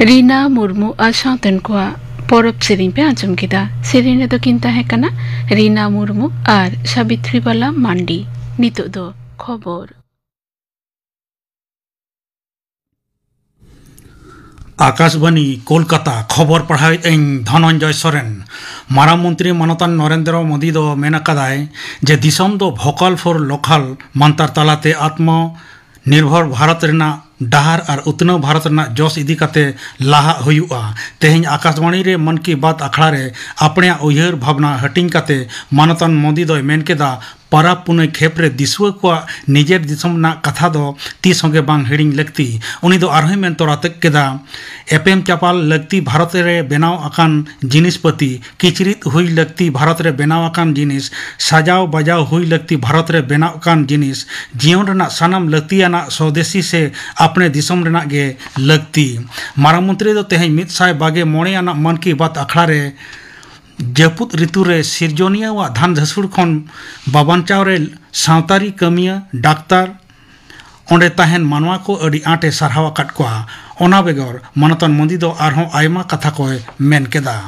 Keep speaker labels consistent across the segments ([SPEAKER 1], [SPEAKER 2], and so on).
[SPEAKER 1] रीना मुर्मू और सावतन को पौरब सेरिंग पे आंचम किदा सेरिंग दो किंता है कना रीना मुर्मू और सावित्री बाला मांडी नितो दो खबर
[SPEAKER 2] आकाशवाणी कोलकाता खबर पढ़ाई धनंजय सोरेन मारांग मंत्री मानतान नरेंद्र मोदी दो मेना कदाय जे दिसम दो भोकल फॉर लोकल मंत्र तालाते आत्म निर्भर भारत रेना डहार और उत्नव भारत रेना जोश इदी काते लाहा हुयुआ तेहें आकाशवाणी रे मन की बात अखड़ा रे अपने उयहर भावना हटिंग काते मानतान मोदी दो मेन केदा पारा पुनई खेप रे दिसुआ को निजेर दिसम ना कथा दो तीस होगे बांग हिडिंग लगती उनी दो आरही मेन तोरा तक केदा एपेम चापाल लगती भारत रे बेनाव आकान जिनिस पति किचरित हुई लगती भारत रे बेनाव आकान जिनिस साजाव बाजाव हुई लगती भारत रे बेनाव आकान जिनिस जीवन रेना सानाम लगती आना स्वदेशी से अपने दिसम रेना गे लगती मारांग मंत्री दो तेहें मित साय बागे मोणे आना मन की बात अखड़ा रे जपुत ऋतु रे सिरजोनिया व धान धसुड़ खन बाबानचाव रे सावतारी कमिया डाक्तार ओंडे ताहेन मानवा को अड़ी आटे सारहावा काट कोआ ओना बेगर मानतान मोदी दो आरहों आयमा कथा को मेन केदा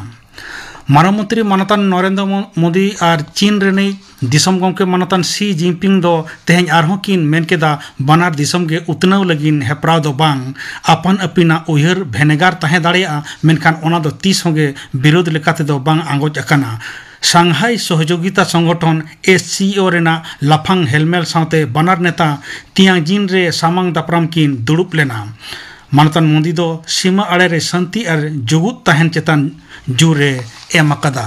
[SPEAKER 2] मारांग मंत्री मानतान नरेंद्र मोदी और चीन रेने दिसम गमके मानतान सी जिनपिंग दो तेहें आरहों किन मेन केदा बनार दिसम के उतनाव लगिन हेप्राव दो बांग अपन अपिना उयहर भेनेगार ताहें दाड़ेया मेनखान ओना दो तीस होगे विरोध लेकाते दो बांग आंगोज अकाना सांघाई सहयोगिता संगठन SCO रेना लाफांग हेलमेल साथे बनार नेता तियांजिन रे सामांग दापराम किन दुड़ुप लेना मानतान मोदी दो सीमा आड़े रे शांति और जुगुत ताहेन चेतान जुरे एमकदा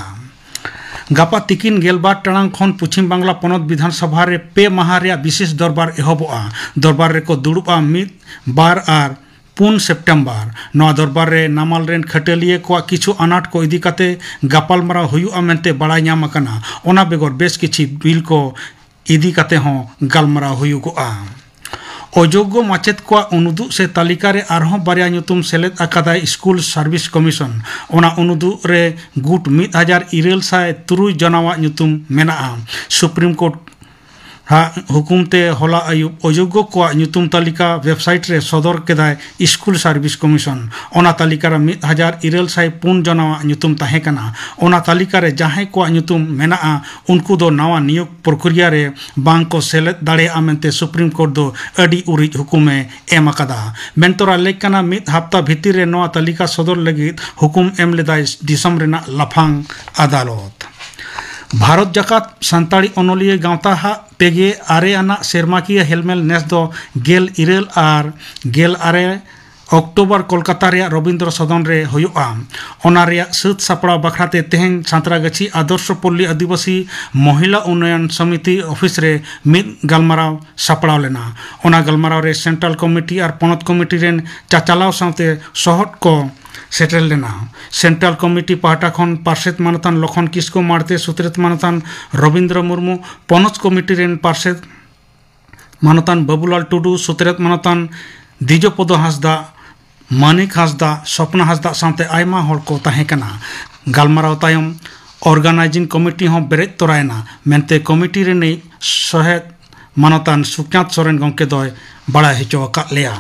[SPEAKER 2] गापा तिकिन गेलबार टांग खन पश्चिम बांगला पनत विधानसभा रे पे माह रे विशेष दरबार एहबोआ दरबार रे को दुड़ुबा मिद बार और 4 सेप्टेम्बर नवा दरबार रे नामाल रेन खटलिए को किछु अनाट को इदी काते गापालमारा हुयुआ मेनते बड़ाई ᱧᱟᱢ अकना ओना बेगर बेस किछि बिल को इदी काते हों गालमारा हुयुगोआ अयोग्य माचेत को अनुदु से तालिका रे आरहों बारिया ᱧᱩᱛᱩᱢ सेलेद अकादा स्कूल सर्विस कमीशन ओना अनुदु रे गुट 1903 जनावा ᱧᱩᱛᱩᱢ मेनाआ सुप्रीम कोर्ट हुकुमते होला आयुब अयोग्य को ᱧᱩᱛᱩᱢ तालिका वेबसाइट रे सदर केदाय स्कूल सर्विस कमीशन ओना तालिका रे 1904 जनावा ᱧᱩᱛᱩᱢ ताहे कना ओना तालिका रे जहां को ᱧᱩᱛᱩᱢ मेनाआ उनको दो नवा नियोग प्रक्रिया रे बांग को सेलेद दाड़े आमेंते सुप्रीम कोर्ट दो अडी उरिज हुकुमे एम अकादा मेंतोरा लेकना मिद हफ्ता भीतर रे नवा तालिका सदर लगित हुकुम एम लेदाय दिसम रेना लाफांग अदालत भारत जाकात संताड़ी अनोलिया गांवता हा पेगे आरे आना सेरमाकिया हेलमेल नेस दो गेल इरेल आर गेल आरे अक्टोबर कोलकाता रे रविंद्र सदन रे हुयुआ ओना रे सत सापड़ा बखराते तेहें सांतरागाछी आदर्श पल्ली आदिवासी महिला उन्नयन समिति ऑफिस रे मिद गलमाराव सापड़ा लेना ओना गलमाराव रे सेंट्रल कमिटी और पनत कमिटी रेन चाचालाव साथे सहट को सेटल लेना सेंट्रल कमिटी पाहटा खन पार्षद मानतान लखन किसको मारते सुत्रेत मानतान रविंद्र मुर्मू पनत कमिटी रेन पार्षद मानतान बाबूलाल टुडू सुत्रेत मानतान दिजोपद हांसदा मानिक हांसदा सपना हांसदा साथे आयमा हर को ताहें कना गालमाराव तायम ऑर्गेनाइजिंग कमिटी हों बेरेज तोरायना मेनते कमिटी रे नै सहेद मानतान सुखनाथ सोरेन गमके दोय बड़ा हिचो का लेया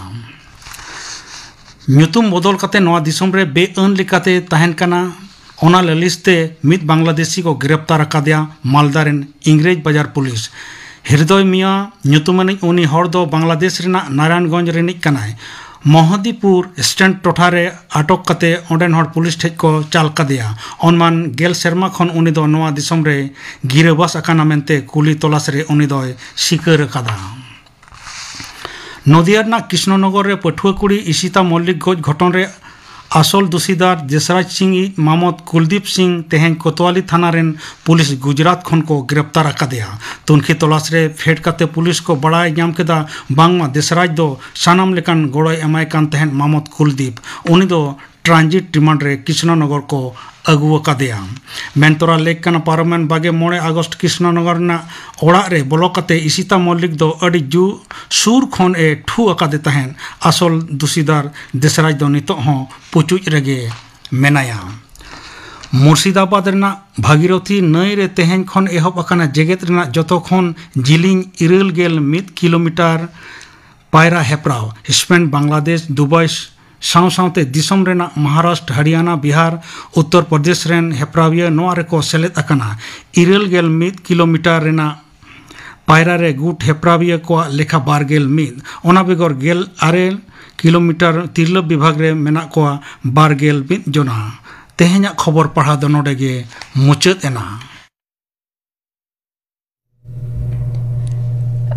[SPEAKER 2] ᱧᱩᱛᱩᱢ बदल काते नवा दिसम रे बेअन लिकाते ताहेन कना ओना ललिसते मित बांग्लादेशी को गिरफ्तार अकादिया मालदारेन इंग्रेज बाजार पुलिस हृदय मिया ᱧᱩᱛᱩᱢᱟᱱᱤ उनी हर दो बांग्लादेश रेना नारायणगंज रेनिक कनाय मोहदीपुर स्टैंड टोठा रे अटक काते ओंडेन हर पुलिस ठेज को चाल कादिया अनमान गेल सेरमा खन उनी दो नवा दिसम रे गिरबास अकाना मेनते कुली तलाश रे उनी दोय सिकर अकादा नदिया कृष्णनगर रे पठुआ कुड़ी इशिता मल्लिक गज घटन रे आसल दोषीदार देसराज सिंह मामद कुलदीप सिंह तेहें कोतवाली थाना रेन पुलिस गुजरात खन को गिरफ्तार अकादिया तुनखी तलाश रे फेड काते पुलिस को बड़ाई ᱧᱟᱢ केदा बांगमा देसराज दो सानाम लेकान गोड़ोय एमाय कान तेहें मामद कुलदीप उनी दो ट्रांजिट रिमांड रे कृष्णनगर को अगुआ कादिया मेनतोरा लेकना पार्लियामेंट बागे 9 अगस्त कृष्णनगर ना ओड़ा रे बोलो काते इशिता मल्लिक दो अड़ी जू सूर खन ए ठू अकादे तहें आसल दोषीदार देसराज दो नितो हों पुचुज रेगे मेनाया मुर्शिदाबाद रेना भागीरथी नई रे तेहें खन एहब अकाना जेगेत रेना जतो खन जिलिंग 1 किलोमीटर पायरा हेप्राव Spain Bangladesh Dubai Sao सावते दिसम Raina Maharashtra Haryana Bihar Uttar Pradesh rain हेप्राविया नोआ रेको सेलेद अकना 21 किलोमीटर रेना पायरा रे गुट हेप्राविया को लेखा 12 ओना बेगर 18 किलोमीटर तिरला विभाग रे मेना को 12 जना तेहेኛ खबर पढ़ा दो नोडे गे मुचाद एना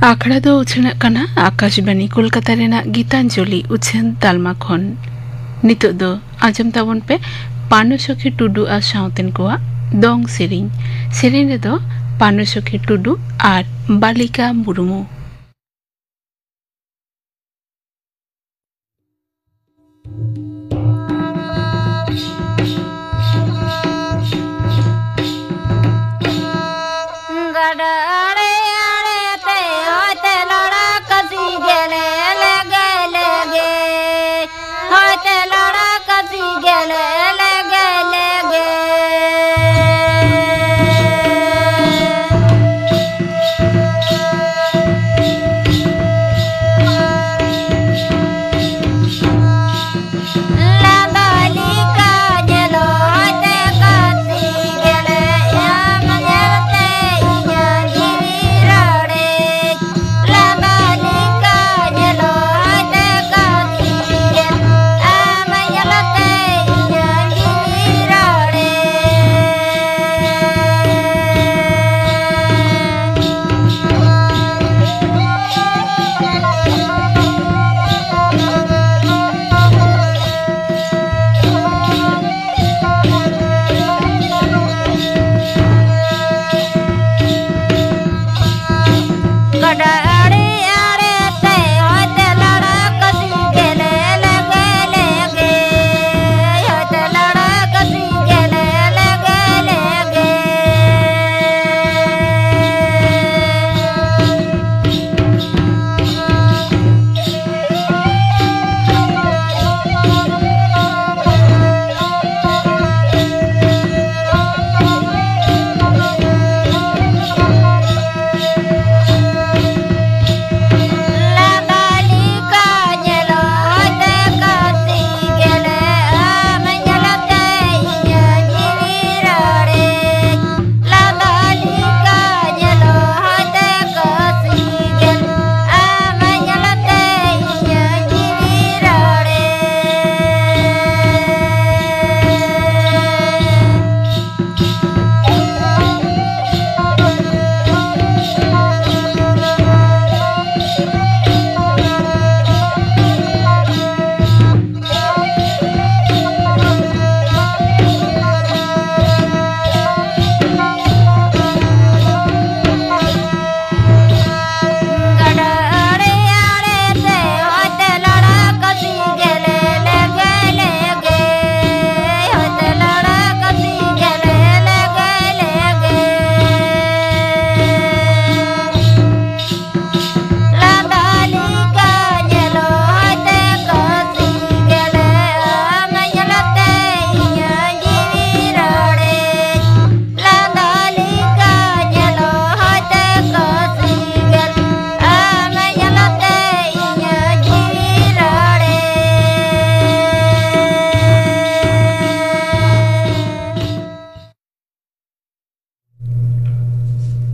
[SPEAKER 1] आखड़ा दो उछना कना आकाशवाणी कोलकाता रेना गीतांजलि उछन तालमा खन नितो दो आजम ताबन पे पानुसखी टुडू आ साउतेन कोआ दोंग सेरिन रे दो पानुसखी टुडू आर बालिका मुर्मू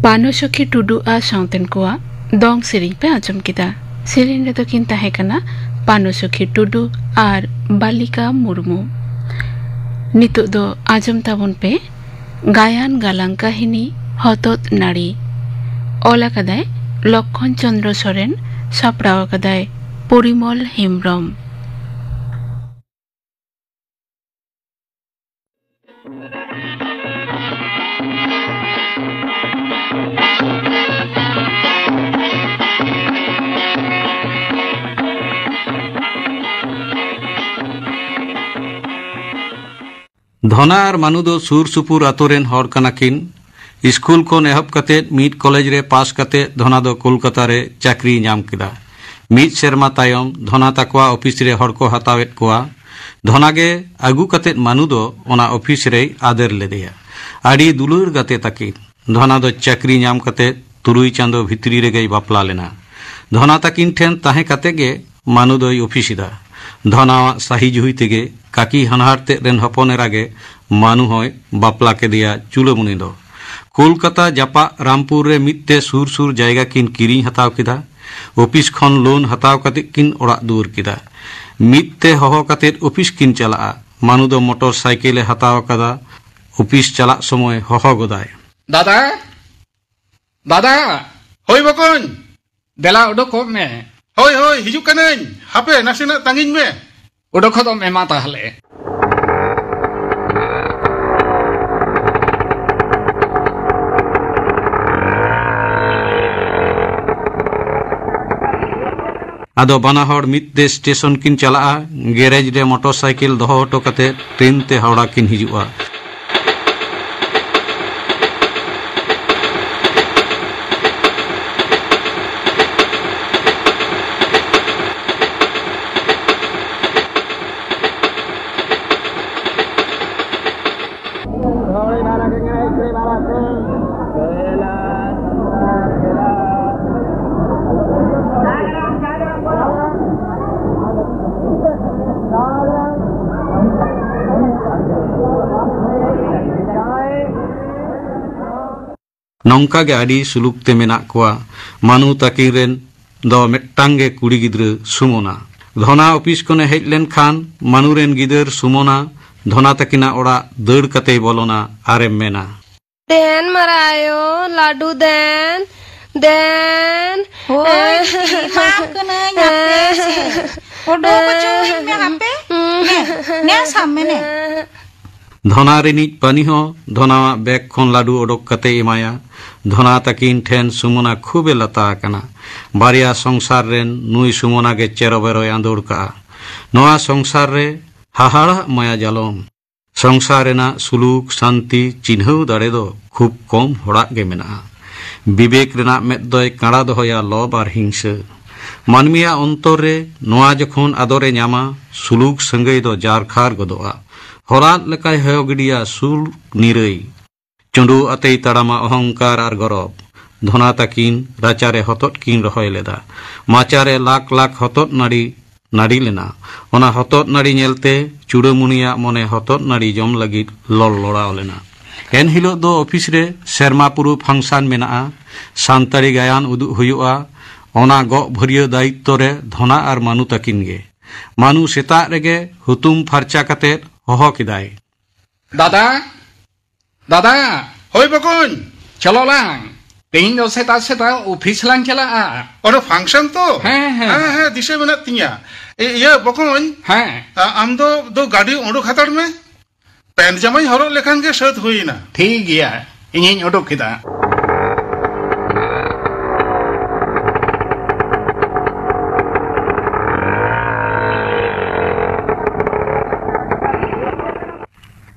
[SPEAKER 1] पानुसखी टुडू आ साउतेन कोआ दोंग सेरिंग पे आजम किदा सेरिंग रे तो किन ताहे कना पानुसखी टुडू आर बालिका मुर्मू नितो दो आजम ताबन पे गायन गालां काहिनी हतत नाड़ी ओला कदाय लक्षण चंद्र सोरेन सापड़ाव कदाय परिमल हेम्ब्रम
[SPEAKER 3] धना और मानु दो सुर सुपुर आतोरेन हर कनाकिन स्कूल को एहब कते मिड कॉलेज रे पास कते धना दो कोलकाता रे चाकरी नाम किदा मिड सेरमा तायम धना ताकवा ऑफिस रे हर को हतावेत कोआ धना गे आगु कते मानु दो ओना ऑफिस रे आदर लेदेया आडी दुलुर गते ताकि धना दो चाकरी नाम कते तुरुई चांदो भितरी रे गई बापला लेना धना ताकिन ठेन ताहे कते गे मानु दो ऑफिस इदा धनावा सही जुही तेगे काकी हनहारते रेन हपन एरागे मानु होय बापला के दिया चुलमुनी दो कोलकाता जापा रामपुर रे मित्ते सुर सुर जायगा किन किरी हताव किदा ऑफिस खन लोन हताव कते किन ओड़ा दूर किदा मित्ते हहो कते ऑफिस किन चला मानु दो मोटरसाइकिल हताव कदा ऑफिस चला समय हहो गोदाय
[SPEAKER 4] दादा दादा
[SPEAKER 5] होय बकन
[SPEAKER 4] देला उडोको में
[SPEAKER 5] होय होय हिजुक कनाइन हापे नासेना तांगिन में
[SPEAKER 4] उडोको दो में मा ताहले
[SPEAKER 3] आदो बानाहर मित्ते स्टेशन किन चला गैरेज रे मोटरसाइकिल दोहो हटो कते ट्रेन ते हावड़ा किन हिजुआ नौका के आड़ी सुलूक ते मेना कोआ मानु ताकिन रेन दो मेट्टांगे कुड़ी गिद्र सुमोना धना ऑफिस कोने हेज लेन खान मानु रेन गिदर सुमोना धना तकिना ओड़ा दड़ कते बोलोना आरे मेना
[SPEAKER 6] देन मरायो लाडू देन देन
[SPEAKER 7] होय माफ कना यापे से ओडो बचो में हापे ने सामने ने
[SPEAKER 3] धना रेनी पानी हो धना बैग खन लाडू ओडक कते इमाया धना तकिन ठेन सुमोना खूबे लता कना बारिया संसार रेन नुई सुमोना के चेरो बेरो आंदोड़ का नोआ संसार रे हाहाड़ा माया जालोम संसार रेना सुलूक शांति चिन्हौ दाड़े दो खूब कम होड़ा गे मेना विवेक रेना मेद दोय काड़ा दोहया लोभ आर हिंसा मानमिया अंतर रे नोआ जखन आदरे न्यामा सुलूक संगई दो जारखार गदोआ हरात लेकाय हयोगिडिया सुल निरई चुंडू अतई तड़ामा अहंकार आर गरब धना ताकिन राचारे हतत किन रहोय लेदा माचारे लाख लाख हतत नाड़ी नाड़ी लेना ओना हतत नाड़ी नेलते चुड़ामुनिया मने हतत नाड़ी जम लगी लड़ लड़ाव लेना एन हिलो दो ऑफिस रे शर्मापुरु फंक्शन मेना सानताड़ी गायन उदुग हुयुआ ओना गो भरिया दायित्व रे धना आर मानु ताकिन गे मानु सेता रेगे हुतुम फरचा कते होहो किदाय
[SPEAKER 4] दादा दादा
[SPEAKER 5] होय बकन
[SPEAKER 4] चलो लांग तेइन दो सेता ऑफिस लांग चला
[SPEAKER 5] और फंक्शन तो
[SPEAKER 4] हैं
[SPEAKER 5] हां दिशा मेना तिया ये बकन
[SPEAKER 4] हैं
[SPEAKER 5] आम दो गाड़ी ओडुक हाताड़ में पैंट जामाई हरो लेखान के सत हुईना
[SPEAKER 4] ठीक गया इनिन उडुक किदा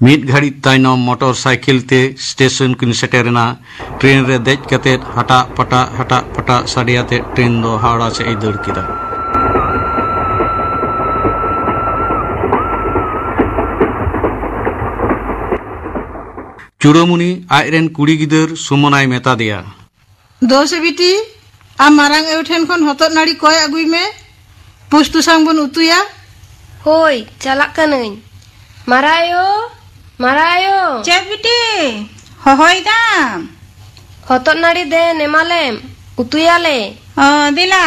[SPEAKER 3] मिट घड़ी ताइनम मोटरसाइकिल ते स्टेशन किन सेटेरना ट्रेन रे देज कते हटा पटा साडियाते ट्रेन दो हावड़ा से दड़ किदा चुड़ामुनी आयरेन कुड़ी गिदर सुमनाय मेता दिया
[SPEAKER 7] दोस बिटी आ मारांग एठेन खन हतत नाड़ी कय अगुई में पुस्तु सांग बन उतुया
[SPEAKER 6] होय चला कनई मरायो मरायो
[SPEAKER 7] चे बिटी होय दाम
[SPEAKER 6] हतत नाड़ी दे नेमालेम उतुयाले
[SPEAKER 7] दिला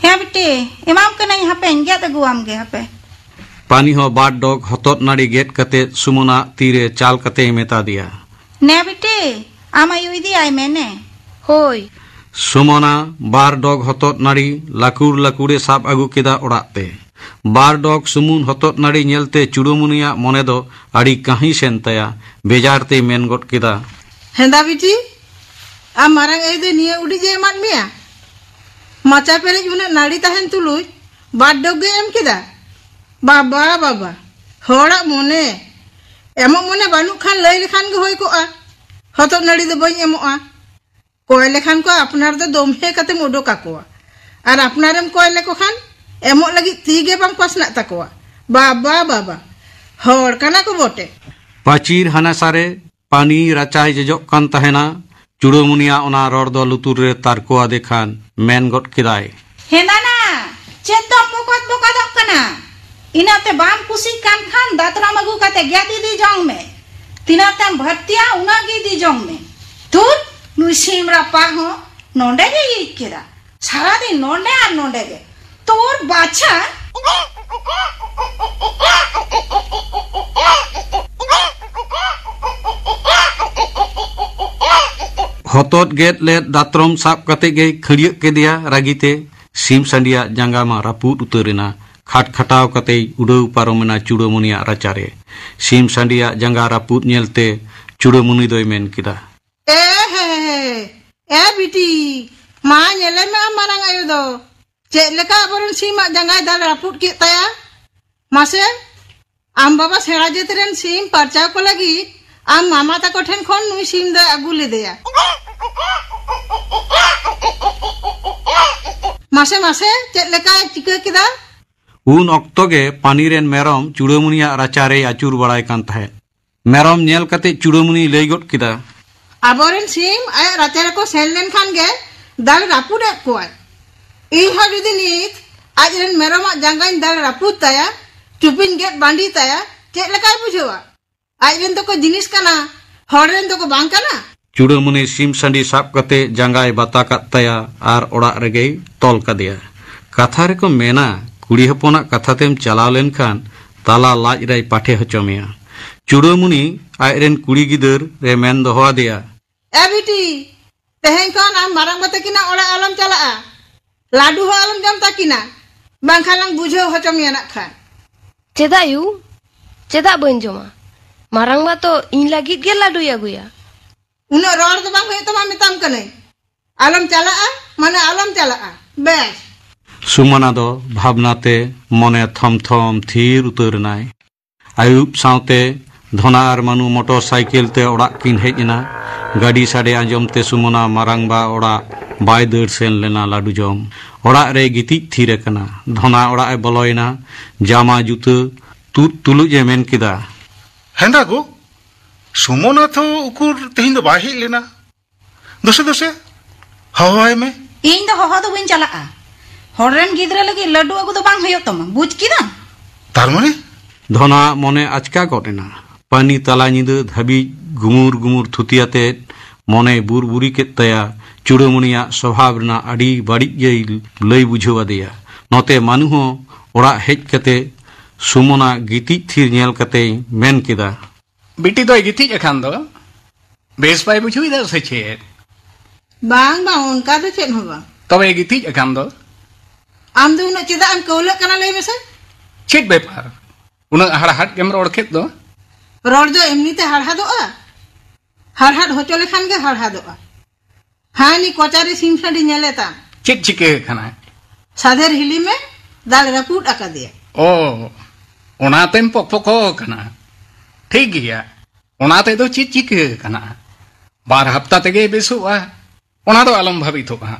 [SPEAKER 7] हे बिटी इमाम कनई हापे गेत अगुआम गे हापे
[SPEAKER 3] पानी हो बाट डॉग हतत नाड़ी गेट कते सुमना तीरे चाल कते मेता दिया
[SPEAKER 7] ने बिटी आमा युदी आय मैंने
[SPEAKER 6] होय
[SPEAKER 3] सुमना बार डॉग हतत नाड़ी लाकुड़े साब अगु केदा ओड़ाते बार डॉग सुमुन हतत नाड़ी नेलते चुड़ामुनिया मने दो आड़ी कहीं सेन तया बेजारते मेन गट केदा
[SPEAKER 7] हेंदा बिटी आ मारांग ए दे निया उडी जे मान मिया माचा पेरे जुने नाड़ी ताहेन तुलुज बार डॉग गे एम केदा बाबा बाबा होड़ा मोने एमो मोने बानु खान लई लेखान गे होय को आ हतत नाड़ी दो बई एमो आ कोय लेखान को अपनार दो दोमहे कते मोडो काकोआ आर अपनारम कोय लेको खान एमो लगी तीगे बांग पासना तकोआ बाबा बाबा होड़ कना को बोटे
[SPEAKER 3] पाचीर हानासारे पानी राचाय जजक कान तहेना चुड़ामुनिया ओना रड़ दो लुतुर रे तारकोआ देखान मेन गट किदाय
[SPEAKER 7] हेंदाना चेतो मुकत मुकत कना इनाते बाम कुसी कान खान दातराम अगु काते ग्यादी दी जोंग में तिनाते भर्तिया उनागी दी जोंग में तुर नुई सीमरा पा हो नोंडे गे ये केदा सारा दिन नोंडे आ नोंडे गे तोर बाछा
[SPEAKER 3] हतोत गेट ले दातरम साब कते गे खड़िय के दिया रागीते सीम संडिया जांगा मा रापुत उतरेना खाट खटाव कते उड़ाव पारमेना चूड़ामुनिया राचारे सीम संडिया जांगा रापुत नेलते चूड़ामुनि दोय मेन किदा
[SPEAKER 7] ए बिटी मा नेले मा मारंग आयो दो चेक लेका बरन सीम जांगा दाल रापुत के तया मासे आम बाबा सेड़ा जेतरेन सीम परचाव को लगी आम मामा तको ठेन खन नुई सीम द आगु ले देया मासे मासे चेक लेका चिका किदा
[SPEAKER 3] उन ऑक्तो के पानी रेन मेरम चूड़ामुनिया राचारे आचुर बड़ाय कान थाहे मेरम नेल कते चूड़ामुनि लई गट किदा
[SPEAKER 7] आबोरेन सीम आय राचारे को सेल लेन खान गे दाल रापुत कोय इन हा जुदी नीत आज रेन मेरम जांगा दाल रापुत तया चुपिन गेट बांडी तया चेक लेका बुझवा आज रेन तो को जिनिस काना हर रेन तो को बांग काना
[SPEAKER 3] चूड़ामुनि सीम संडी साब कते जांगाय बाता कात तया आर ओड़ा रेगे तोल कदिया कथा रे को मेना कुड़ी हपना कथा तेम चलाव लेन खान ताला लाज रे पाठे हचोमिया चूड़ामुनि आयरेन कुड़ी गिदर रे मेन दोहा दिया
[SPEAKER 7] ए बिटी तेहें कोन आम मारंग बते किना ओड़ा आलम चला लाडू हो आलम जम ताकिना बांखालांग बुझो हचोमिया ना खान
[SPEAKER 6] चेदा यू चेदा बन जमा मारंग बा तो इन लगी गे लाडू यागुया
[SPEAKER 7] उनो रोड तो बांग तो मिताम कने आलम चला माने आलम चला बेस
[SPEAKER 3] सुमना दो भावनाते मने थम थम थीर उतरनाय आयुब सावते धोना आर मानु मोटरसाइकिल ते ओड़ा किन हेजना गाड़ी साडे आंजमते सुमना मारांगबा ओड़ा बाय दर सेन लेना लाडू जम ओड़ा रे गिति थीर कना धोना ओड़ा ए बलोयना जामा जुते तुलु जे मेन किदा
[SPEAKER 5] हेंदा गो सुमना तो उकुर तेहिन दो बाही लेना दोसे दोसे हवाय में
[SPEAKER 7] इन दो हो दो बिन चला हररेन गिदरा लगी लड्डू अगु तो बांग होयो तम बुझ किदा
[SPEAKER 5] तार माने
[SPEAKER 3] धोना मने आचका गटेना पानी तला निद धाबी गुमुर गुमुर थुतियाते मने बुरबुरी के तया चूड़ामुनिया स्वभाव रना आडी बाड़ी जे लई बुझवा दिया नते मानु हो ओड़ा हेज कते सुमना गिति थीर नेल कते मेन किदा
[SPEAKER 4] बिटी दो गिति एखान दो बेस पाई बुझुई दा से छे
[SPEAKER 7] बांग बांग उनका तो चेन होबा
[SPEAKER 4] तबे गिति एखान दो
[SPEAKER 7] आम दो उना चेदा आम कौले कना लई मेसे
[SPEAKER 4] चेक बेपार उना हड़हाट गेम रोड खेत दो
[SPEAKER 7] रोड दो एमनी ते हड़हा दो हड़हाट होचो लेखान गे हड़हा दो हानी कोचारी सिम साडी नेलेता
[SPEAKER 4] चेक चिके खाना
[SPEAKER 7] साधेर हिली में दाल रापुट आका दिया
[SPEAKER 4] ओ ओनातेम पकपको कना ठीक गया ओनाते दो चेक चिके कना बार हफ्ता तेगे बेसुआ ओना दो आलम भाबितो हा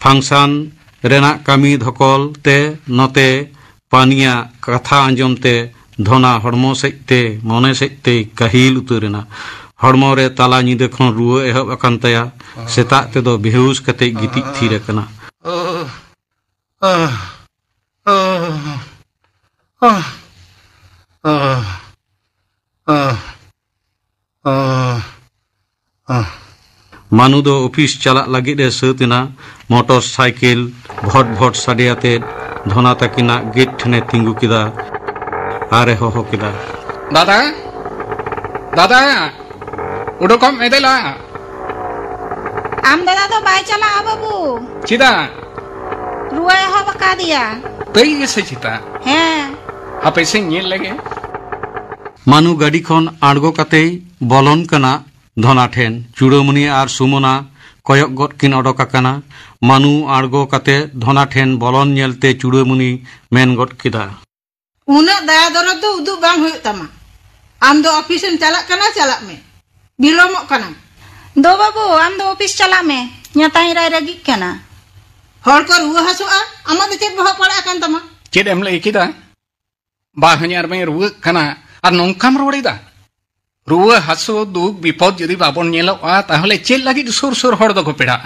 [SPEAKER 3] फंक्शन रेना कामी धकल ते नते पानिया कथा आंजमते धोना हड़मो सेते मने सेते काहिल उतरेना हड़मो रे ताला निदे खन रुआ एहब अकान तया सेता ते दो बेहुस कते गिति थीर कना मानु दो ऑफिस चला लगी रे सतना मोटरसाइकिल भट भट साडियाते धोना तकिना गेट ठने तिंगु किदा आरे हो किदा
[SPEAKER 4] दादा दादा उडोकम एदेला
[SPEAKER 7] आम दादा तो बाय चला बाबू
[SPEAKER 4] चिदा
[SPEAKER 7] रुआ हो बका दिया
[SPEAKER 4] तई से चिता
[SPEAKER 7] हैं
[SPEAKER 4] आपे से नेल लगे
[SPEAKER 3] मानु गाड़ी खन आड़गो कते बोलन कना धोना ठेन चूड़ामुनि आर सुमना कयक गट किन अडका कना मानु आड़गो कते धोना ठेन बोलन नेलते चूड़ामुनि मेन गट किदा
[SPEAKER 7] उना दया दरद तो उदु बांग होय तमा आम दो ऑफिस में चला कना चला में बिलोम कना दो बाबू आम दो ऑफिस चला में न्याताई राय रगी कना हर को रुआ हसुआ आमा दे चेत बहा पड़ा कन तमा
[SPEAKER 4] चेत एम लई किदा बाहन्यार में रुआ कना आर नोंकाम रोड़ीदा रुआ हसु दुख विपद जदि बाबन नेलोआ ताहले चेत लगी सुर सुर हर दो को पेड़ा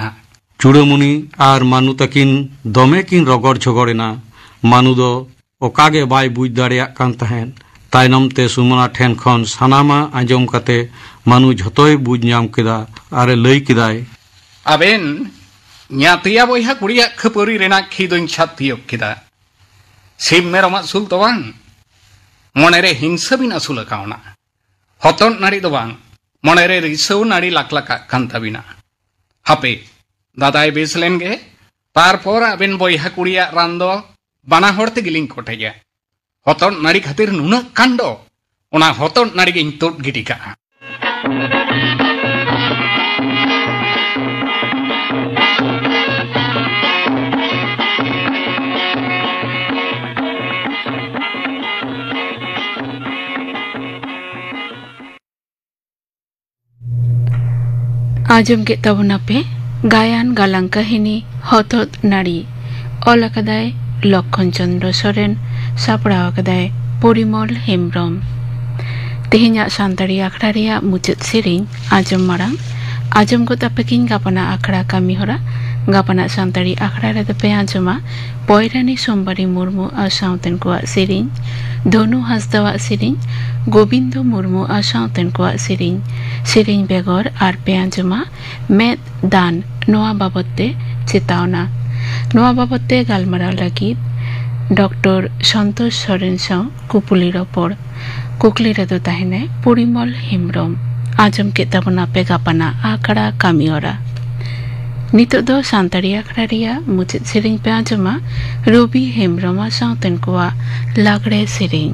[SPEAKER 3] चूड़ामुनि आर मानु तकिन दमे किन रगड़ झगड़ेना मानु दो ओकागे बाय बुझ दाड़ेयाक कान तहेन तायनम ते सुमना ठेन खन सानामा आंजम कते मानु झतोय बुझ नाम केदा आरे लई केदाय
[SPEAKER 4] आबेन न्यातिया बयहा कुड़िया खपरी रेना खिदों छातियों किदा सिम मेरम असूल तो बांग मनेरे हिंसा बिन असूल कावना हतन नाड़ी तो बांग मनेरे रिसव नाड़ी लाकलाका कांताबिना हापे दादाय बेसलेंगे तारपोर आबेन बयहा कुड़िया रांदो बाना होरते गिलिंग कोटेया हतन नाड़ी खातिर नुना कांडो ओना हतन नाड़ी गिन तोट गिडिका
[SPEAKER 1] आजम के तबना पे गायन गालां काहिनी हतोत नाड़ी ऑल अकादाय लक्षण चंद्र सोरेन सापड़ाव अकादाय परिमल हेम्ब्रम तेहेन्या सान्ताड़ी आखड़ा रेया मुचाद सेरेñ आजम मारां आजम को तापेकिन गापाना आखड़ा कामी हरा गापाना सान्ताड़ी आखड़ा रे पे आजमा पयरानी सोमबारी मुर्मू आ सावतेन को सेरेñ धनु हासदावा सेरेñ गोविंद मुर्मू आ सावतेन को सेरेñ बेगर आर पे आजमा मेद दान नोआ बाबते चेतावना नोआ बाबते गालमाराव लागिद डॉक्टर संतोष सोरेन साव कुपुली रपड़ कुकली रेदो ताहेने परिमल हेम्ब्रम आजम के तबना पे गापाना आखड़ा कामियोरा नितो दो सान्ताड़ी आखड़ा रेया मुचाद सेरेñ पे आजमा रवि हेम्ब्रमा सावतेन को लागड़े सेरेñ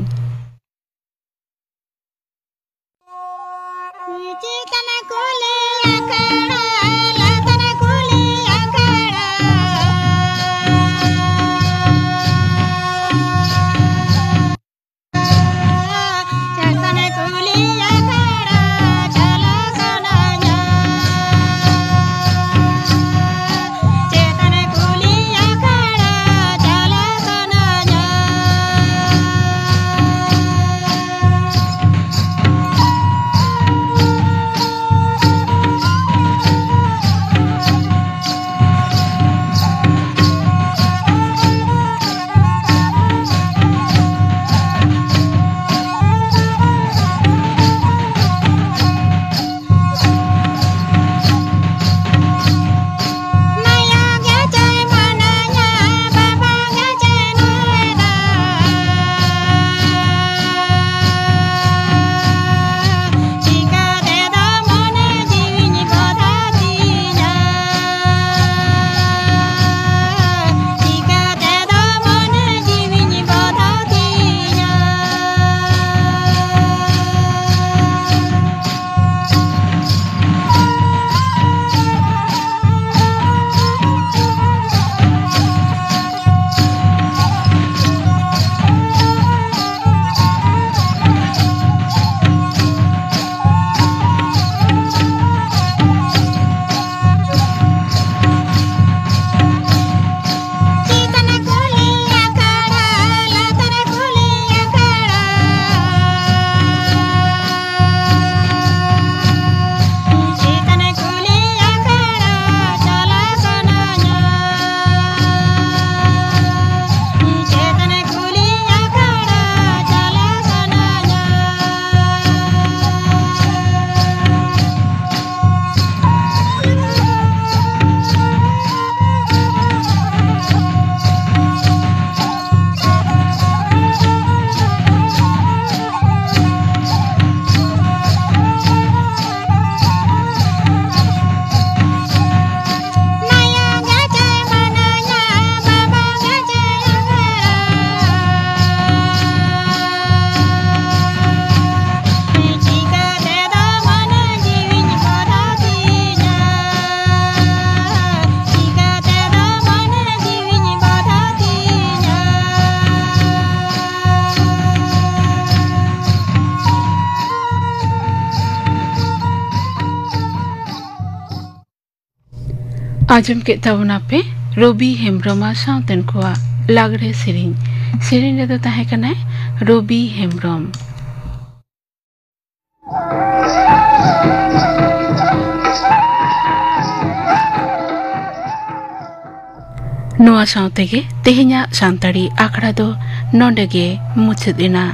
[SPEAKER 1] आजम के तबना पे रवि हेम्ब्रमा सावतेन को लागड़े सेरेñ रे दो ताहे कनाय रवि हेम्ब्रम ᱱᱚᱣᱟ ᱥᱟᱶᱛᱮᱜᱮ ᱛᱮᱦᱮᱧᱟᱜ ᱥᱟᱱᱛᱟᱲᱤ ᱟᱠᱷᱲᱟ ᱫᱚ ᱱᱚᱰᱮ ᱜᱮ ᱢᱩᱪᱟᱹᱫ ᱮᱱᱟ।